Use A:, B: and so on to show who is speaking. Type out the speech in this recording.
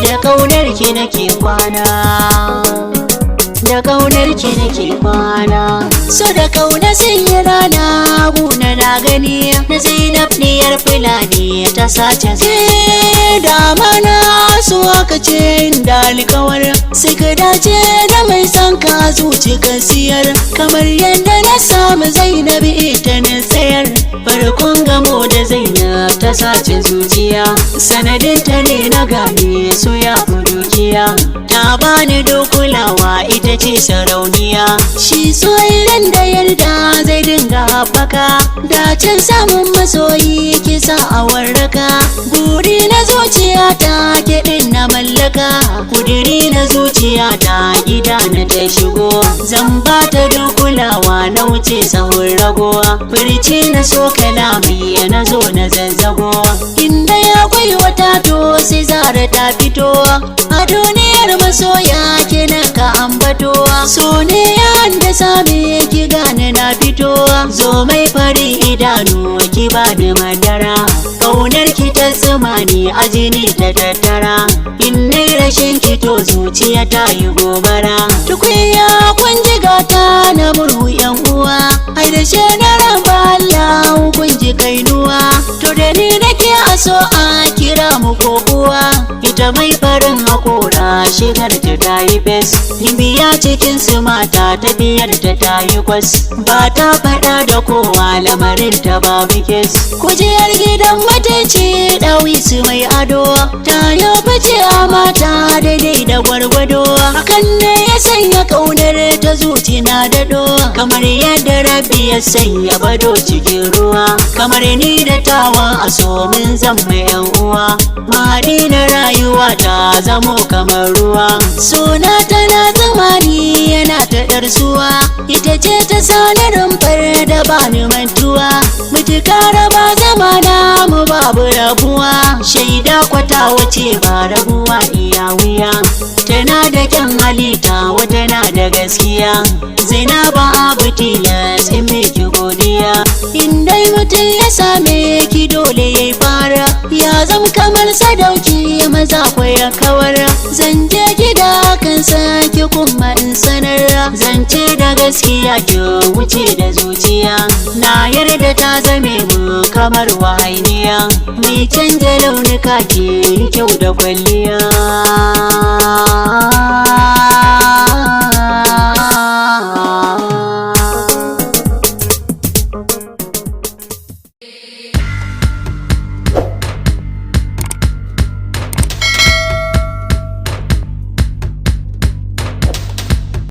A: Da ƙaunar ki nake kwana, da ƙaunar ki nake kwana. So da ƙauna sun yi rana guna na gani na Zainab niyar Fulani ta sace zai da mana so aka ce da alƙawar suka dace da mai son ka zuci ka siyar kamar yadda na samu Zainab ita na tsayar farkon gamo da Zainab ta sace zuciya sanadin ta ne na gane so ya fi dukiya ta bani dokulawa ita ce sarauniya shi so idan da yarda zai dinga haɓaka da can samun masoyi kisa a warraka buri na zuciya ta kiɗin na mallaka kudiri na zuciya ta gida na ta shigo zan ba ta dokulawa na wuce sahun ragowa birci na so kalami na zo na zazzago inda ya kwai wata to sai zara ta fito a duniyar masoya kina ka ambatowa so ne ya da same ki gane na fitowa zo mai fari idanu ki ba da madara ƙaunar ki ta zuma ne a jini ta tattara in nai rashin ki to zuciya ta yi gobara tukunya kun ji gata na murhu yan uwa ai da she na raba Allah kun ji kainuwa to da ni nake a so a kira mu kokuwa ita mai farin hakora shigar ta tayi fes biya cikin su mata tafiyar ta yi kwas ba ta faɗa da kowa lamarin ta babu kes kujerar gidan mataici ɗawi su mai ado ta yi fice a mata daidai da gwargwado hakan ne ya sanya ƙaunar ta zuci na daɗo kamar yadda rabbi ya sanya bado cikin ruwa kamar ni da tawa a so min zama yan uwa mahadi na rayuwa ta zamo kamar ruwa suna tana zamani yana ta ɗarsuwa ita ce ta sani rumfar da bani mantuwa mutuka raba zamana mu babu rabuwa shaida kwata wace ba rabuwa iya wuya tana da kyan halitta wata na da gaskiya Zainaba abu tilas in miki godiya in dai mutum ya same ki dole ya fara ya zam kamar sadauki maza kwaya kawar zan je gida kan sake kuma in sanar zance da gaskiya ki wuce da zuciya na yarda ta zame mu kamar wahainiya mai canja launuka ke kyau da kwalliya